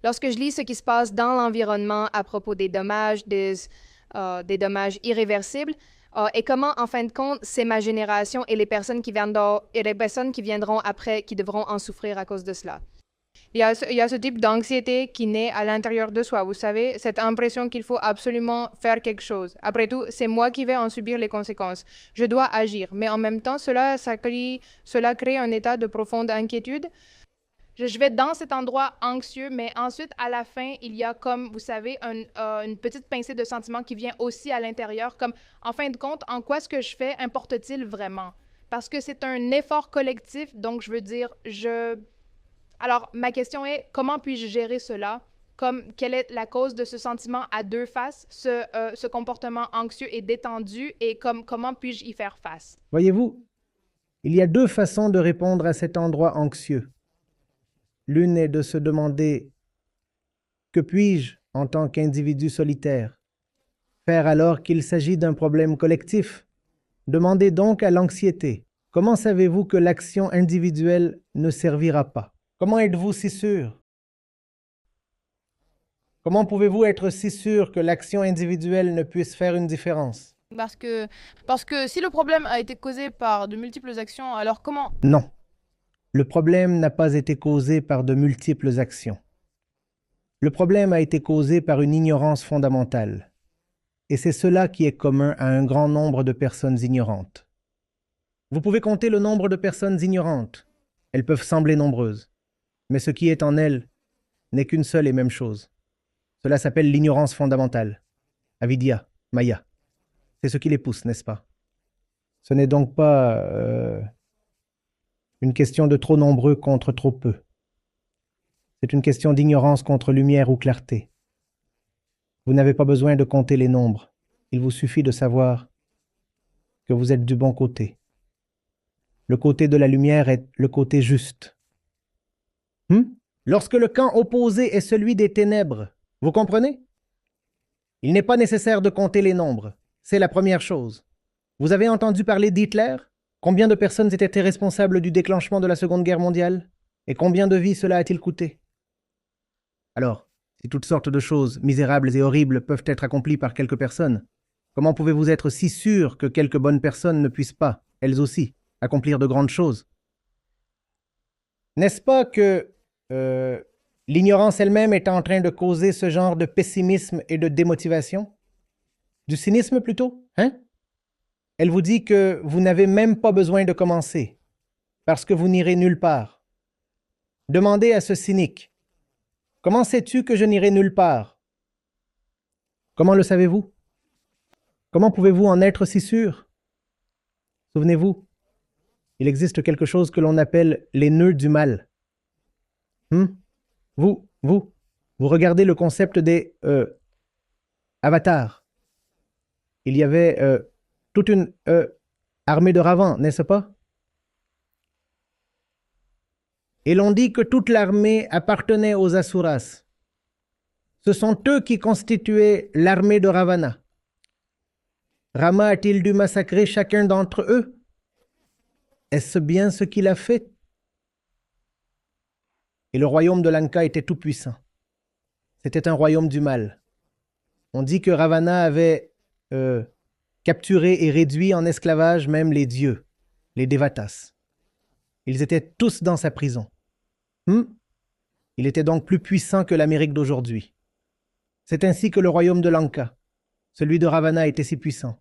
Lorsque je lis ce qui se passe dans l'environnement à propos des dommages irréversibles, et comment, en fin de compte, c'est ma génération et les personnes et les personnes qui viendront après qui devront en souffrir à cause de cela. Il y a ce type d'anxiété qui naît à l'intérieur de soi, vous savez, cette impression qu'il faut absolument faire quelque chose. Après tout, c'est moi qui vais en subir les conséquences. Je dois agir, mais en même temps, cela crée un état de profonde inquiétude. Je vais dans cet endroit anxieux, mais ensuite, à la fin, il y a comme, vous savez, une petite pincée de sentiments qui vient aussi à l'intérieur, comme, en fin de compte, en quoi ce que je fais importe-t-il vraiment? Parce que c'est un effort collectif, donc je veux dire, Alors, ma question est, comment puis-je gérer cela? Quelle est la cause de ce sentiment à deux faces, ce comportement anxieux et détendu, et comment puis-je y faire face? Voyez-vous, il y a deux façons de répondre à cet endroit anxieux. L'une est de se demander que puis-je, en tant qu'individu solitaire, faire alors qu'il s'agit d'un problème collectif? Demandez donc à l'anxiété, comment savez-vous que l'action individuelle ne servira pas? Comment êtes-vous si sûr? Comment pouvez-vous être si sûr que l'action individuelle ne puisse faire une différence? Parce que, parce que si le problème a été causé par de multiples actions, alors comment? Non, le problème n'a pas été causé par de multiples actions. Le problème a été causé par une ignorance fondamentale. Et c'est cela qui est commun à un grand nombre de personnes ignorantes. Vous pouvez compter le nombre de personnes ignorantes. Elles peuvent sembler nombreuses. Mais ce qui est en elles n'est qu'une seule et même chose. Cela s'appelle l'ignorance fondamentale. Avidya, Maya. C'est ce qui les pousse, n'est-ce pas? Ce n'est donc pas une question de trop nombreux contre trop peu. C'est une question d'ignorance contre lumière ou clarté. Vous n'avez pas besoin de compter les nombres. Il vous suffit de savoir que vous êtes du bon côté. Le côté de la lumière est le côté juste. Lorsque le camp opposé est celui des ténèbres, vous comprenez? Il n'est pas nécessaire de compter les nombres. C'est la première chose. Vous avez entendu parler d'Hitler? Combien de personnes étaient responsables du déclenchement de la Seconde Guerre mondiale? Et combien de vies cela a-t-il coûté? Alors, si toutes sortes de choses misérables et horribles peuvent être accomplies par quelques personnes, comment pouvez-vous être si sûr que quelques bonnes personnes ne puissent pas, elles aussi, accomplir de grandes choses? N'est-ce pas que l'ignorance elle-même est en train de causer ce genre de pessimisme et de démotivation? Du cynisme plutôt, hein? Elle vous dit que vous n'avez même pas besoin de commencer, parce que vous n'irez nulle part. Demandez à ce cynique, comment sais-tu que je n'irai nulle part? Comment le savez-vous? Comment pouvez-vous en être si sûr? Souvenez-vous, il existe quelque chose que l'on appelle les nœuds du mal. Vous regardez le concept des avatars. Il y avait toute une armée de Ravans, n'est-ce pas? Et l'on dit que toute l'armée appartenait aux Asuras. Ce sont eux qui constituaient l'armée de Ravana. Rama a-t-il dû massacrer chacun d'entre eux? Est-ce bien ce qu'il a fait? Et le royaume de Lanka était tout puissant. C'était un royaume du mal. On dit que Ravana avait capturé et réduit en esclavage même les dieux, les Devatas. Ils étaient tous dans sa prison. Il était donc plus puissant que l'Amérique d'aujourd'hui. C'est ainsi que le royaume de Lanka, celui de Ravana, était si puissant.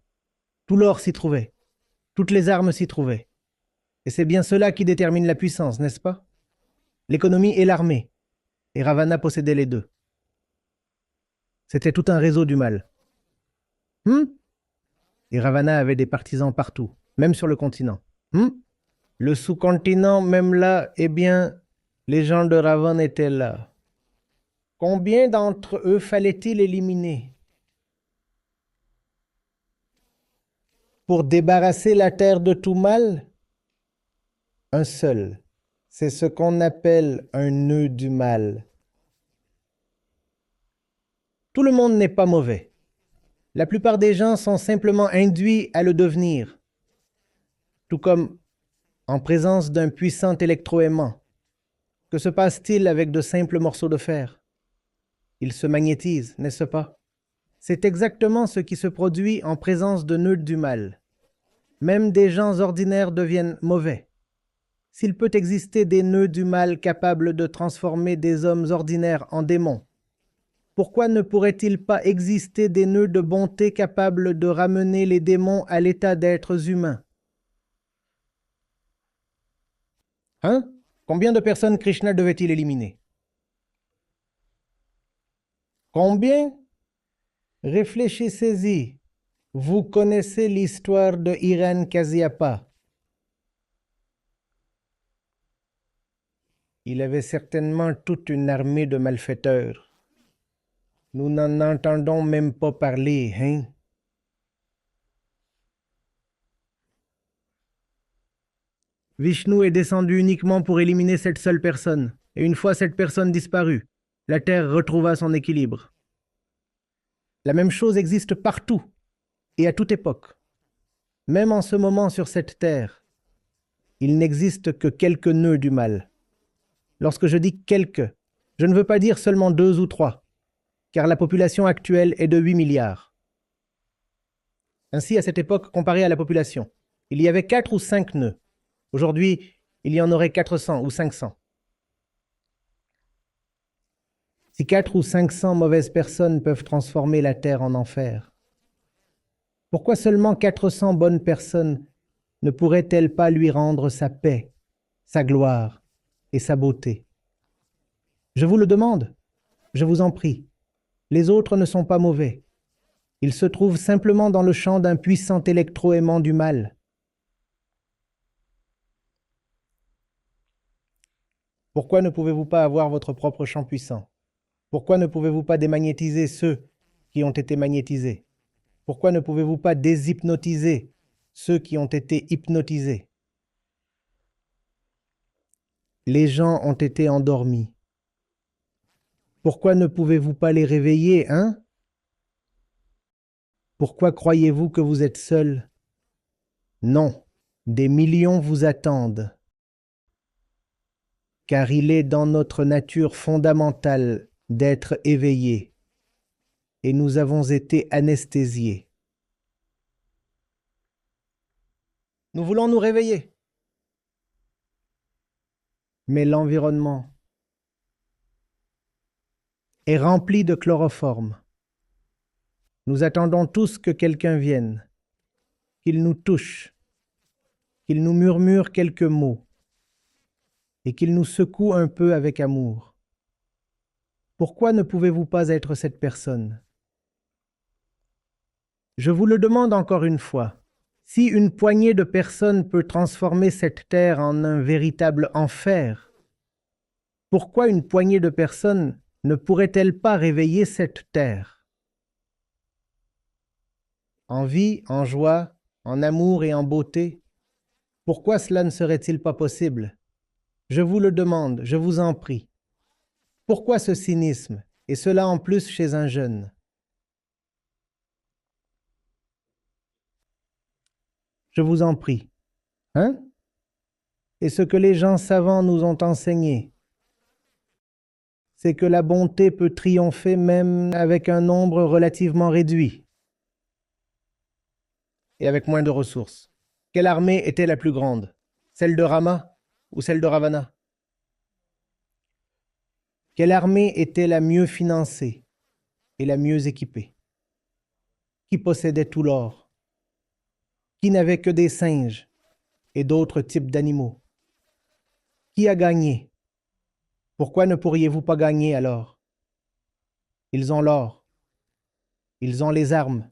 Tout l'or s'y trouvait, toutes les armes s'y trouvaient. Et c'est bien cela qui détermine la puissance, n'est-ce pas? L'économie et l'armée. Et Ravana possédait les deux. C'était tout un réseau du mal. Et Ravana avait des partisans partout, même sur le continent. Le sous-continent, même là, eh bien, les gens de Ravan étaient là. Combien d'entre eux fallait-il éliminer pour débarrasser la terre de tout mal? Un seul. C'est ce qu'on appelle un nœud du mal. Tout le monde n'est pas mauvais. La plupart des gens sont simplement induits à le devenir, tout comme en présence d'un puissant électroaimant. Que se passe-t-il avec de simples morceaux de fer? Ils se magnétisent, n'est-ce pas? C'est exactement ce qui se produit en présence de nœuds du mal. Même des gens ordinaires deviennent mauvais. S'il peut exister des nœuds du mal capables de transformer des hommes ordinaires en démons, pourquoi ne pourrait-il pas exister des nœuds de bonté capables de ramener les démons à l'état d'êtres humains? Hein? Combien de personnes Krishna devait-il éliminer? Combien? Réfléchissez-y. Vous connaissez l'histoire de Hiranyakashipu. Il avait certainement toute une armée de malfaiteurs. Nous n'en entendons même pas parler, hein? Vishnu est descendu uniquement pour éliminer cette seule personne, et une fois cette personne disparue, la Terre retrouva son équilibre. La même chose existe partout et à toute époque. Même en ce moment sur cette Terre, il n'existe que quelques nœuds du mal. Lorsque je dis quelques, je ne veux pas dire seulement 2 ou 3, car la population actuelle est de 8 milliards. Ainsi, à cette époque, comparé à la population, il y avait 4 ou 5 nœuds. Aujourd'hui, il y en aurait 400 ou 500. Si 4 ou 500 mauvaises personnes peuvent transformer la terre en enfer, pourquoi seulement 400 bonnes personnes ne pourraient-elles pas lui rendre sa paix, sa gloire et sa beauté? Je vous le demande, je vous en prie. Les autres ne sont pas mauvais. Ils se trouvent simplement dans le champ d'un puissant électro-aimant du mal. Pourquoi ne pouvez-vous pas avoir votre propre champ puissant? Pourquoi ne pouvez-vous pas démagnétiser ceux qui ont été magnétisés? Pourquoi ne pouvez-vous pas déshypnotiser ceux qui ont été hypnotisés? Les gens ont été endormis. Pourquoi ne pouvez-vous pas les réveiller, hein? Pourquoi croyez-vous que vous êtes seul? Non, des millions vous attendent. Car il est dans notre nature fondamentale d'être éveillés, et nous avons été anesthésiés. Nous voulons nous réveiller. Mais l'environnement est rempli de chloroforme. Nous attendons tous que quelqu'un vienne, qu'il nous touche, qu'il nous murmure quelques mots et qu'il nous secoue un peu avec amour. Pourquoi ne pouvez-vous pas être cette personne? Je vous le demande encore une fois. Si une poignée de personnes peut transformer cette terre en un véritable enfer, pourquoi une poignée de personnes ne pourrait-elle pas réveiller cette terre? En vie, en joie, en amour et en beauté, pourquoi cela ne serait-il pas possible? Je vous le demande, je vous en prie. Pourquoi ce cynisme, et cela en plus chez un jeune? Je vous en prie. Hein? Et ce que les gens savants nous ont enseigné, c'est que la bonté peut triompher même avec un nombre relativement réduit et avec moins de ressources. Quelle armée était la plus grande? Celle de Rama ou celle de Ravana? Quelle armée était la mieux financée et la mieux équipée? Qui possédait tout l'or? Qui n'avait que des singes et d'autres types d'animaux? Qui a gagné? Pourquoi ne pourriez-vous pas gagner alors? Ils ont l'or, ils ont les armes,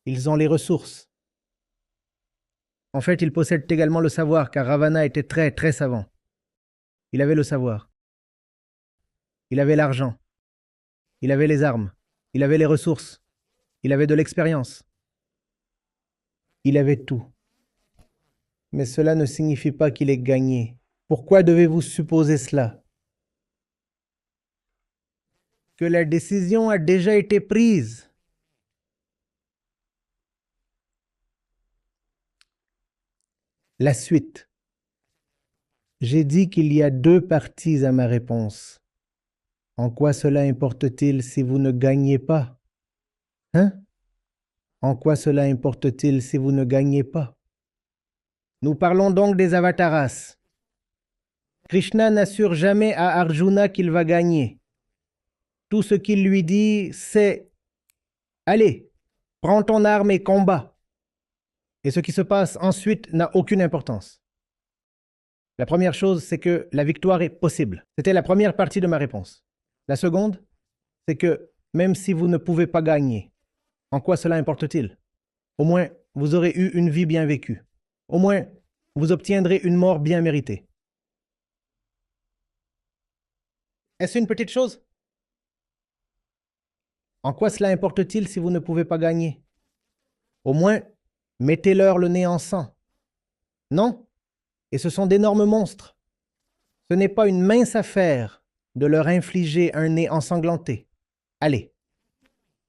ils ont les ressources. En fait, ils possèdent également le savoir, car Ravana était très, très savant. Il avait le savoir. Il avait l'argent. Il avait les armes. Il avait les ressources. Il avait de l'expérience. Il avait tout. Mais cela ne signifie pas qu'il ait gagné. Pourquoi devez-vous supposer cela? Que la décision a déjà été prise. La suite. J'ai dit qu'il y a 2 parties à ma réponse. En quoi cela importe-t-il si vous ne gagnez pas? Hein? En quoi cela importe-t-il si vous ne gagnez pas? Nous parlons donc des avataras. Krishna n'assure jamais à Arjuna qu'il va gagner. Tout ce qu'il lui dit, c'est « Allez, prends ton arme et combat ». Et ce qui se passe ensuite n'a aucune importance. La première chose, c'est que la victoire est possible. C'était la première partie de ma réponse. La seconde, c'est que même si vous ne pouvez pas gagner, en quoi cela importe-t-il? Au moins, vous aurez eu une vie bien vécue. Au moins, vous obtiendrez une mort bien méritée. Est-ce une petite chose? En quoi cela importe-t-il si vous ne pouvez pas gagner? Au moins, mettez-leur le nez en sang. Non? Et ce sont d'énormes monstres. Ce n'est pas une mince affaire de leur infliger un nez ensanglanté. Allez.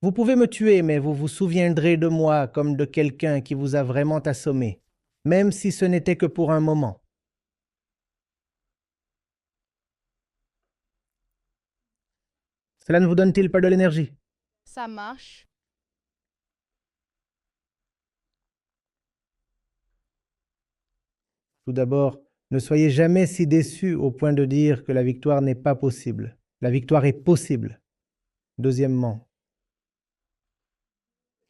Vous pouvez me tuer, mais vous vous souviendrez de moi comme de quelqu'un qui vous a vraiment assommé, même si ce n'était que pour un moment. Cela ne vous donne-t-il pas de l'énergie? Ça marche. Tout d'abord, ne soyez jamais si déçus au point de dire que la victoire n'est pas possible. La victoire est possible. Deuxièmement,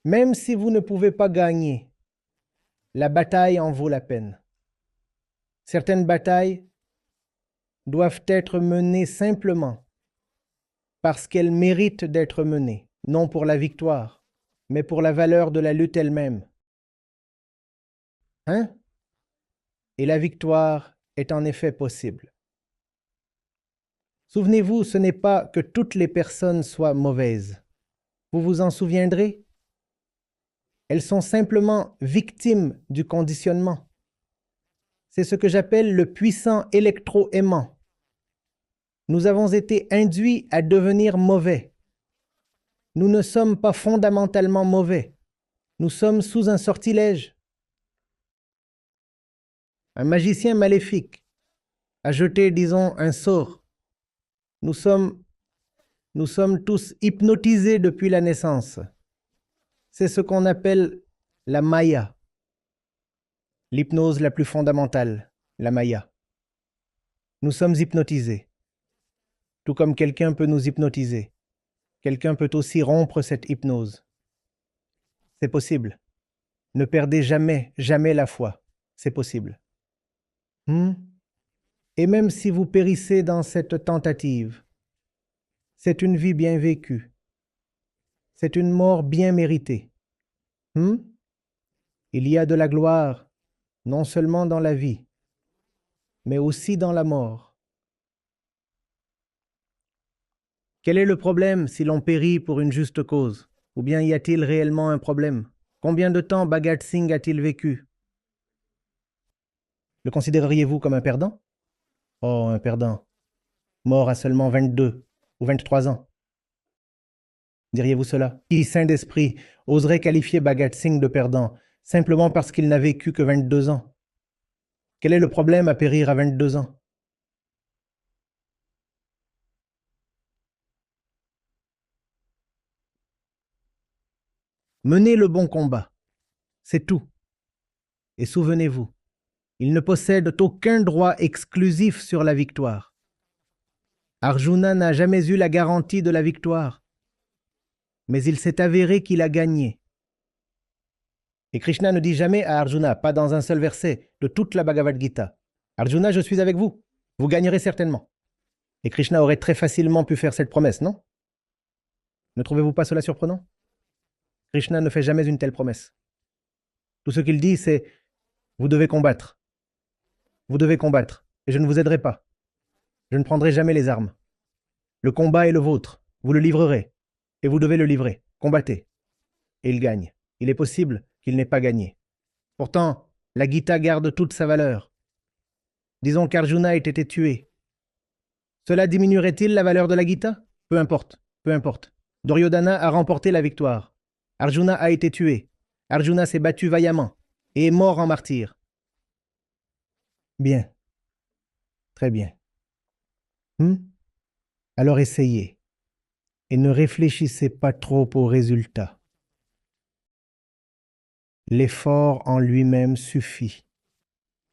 même si vous ne pouvez pas gagner, la bataille en vaut la peine. Certaines batailles doivent être menées simplement parce qu'elles méritent d'être menées, non pour la victoire, mais pour la valeur de la lutte elle-même. Hein? Et la victoire est en effet possible. Souvenez-vous, ce n'est pas que toutes les personnes soient mauvaises. Vous vous en souviendrez? Elles sont simplement victimes du conditionnement. C'est ce que j'appelle le puissant électro-aimant. Nous avons été induits à devenir mauvais. Nous ne sommes pas fondamentalement mauvais. Nous sommes sous un sortilège. Un magicien maléfique a jeté, disons, un sort. Nous sommes tous hypnotisés depuis la naissance. C'est ce qu'on appelle la maya. L'hypnose la plus fondamentale, la maya. Nous sommes hypnotisés. Tout comme quelqu'un peut nous hypnotiser. Quelqu'un peut aussi rompre cette hypnose. C'est possible. Ne perdez jamais, jamais la foi. C'est possible. Et même si vous périssez dans cette tentative, c'est une vie bien vécue. C'est une mort bien méritée. Il y a de la gloire, non seulement dans la vie, mais aussi dans la mort. Quel est le problème si l'on périt pour une juste cause? Ou bien y a-t-il réellement un problème? Combien de temps Bhagat Singh a-t-il vécu? Le considéreriez-vous comme un perdant? Oh, un perdant. Mort à seulement 22 ou 23 ans. Diriez-vous cela? Qui, saint d'esprit, oserait qualifier Bhagat Singh de perdant simplement parce qu'il n'a vécu que 22 ans? Quel est le problème à périr à 22 ans? Menez le bon combat. C'est tout. Et souvenez-vous, ils ne possèdent aucun droit exclusif sur la victoire. Arjuna n'a jamais eu la garantie de la victoire, mais il s'est avéré qu'il a gagné. Et Krishna ne dit jamais à Arjuna, pas dans un seul verset de toute la Bhagavad Gita, Arjuna, je suis avec vous, vous gagnerez certainement. Et Krishna aurait très facilement pu faire cette promesse, non? Ne trouvez-vous pas cela surprenant? Krishna ne fait jamais une telle promesse. Tout ce qu'il dit, c'est « Vous devez combattre. Vous devez combattre, et je ne vous aiderai pas. Je ne prendrai jamais les armes. Le combat est le vôtre, vous le livrerez, et vous devez le livrer. Combattez. » Et il gagne. Il est possible qu'il n'ait pas gagné. Pourtant, la Gita garde toute sa valeur. Disons qu'Arjuna ait été tué. Cela diminuerait-il la valeur de la Gita? Peu importe, peu importe. Duryodhana a remporté la victoire. Arjuna a été tué. Arjuna s'est battu vaillamment et est mort en martyr. Bien. Très bien. alors essayez et ne réfléchissez pas trop aux résultats. L'effort en lui-même suffit.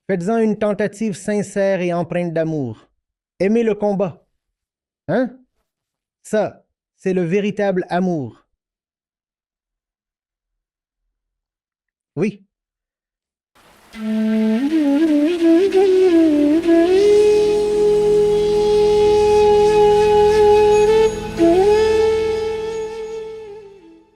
Faites-en une tentative sincère et empreinte d'amour. Aimez le combat. Hein? Ça, c'est le véritable amour. Oui.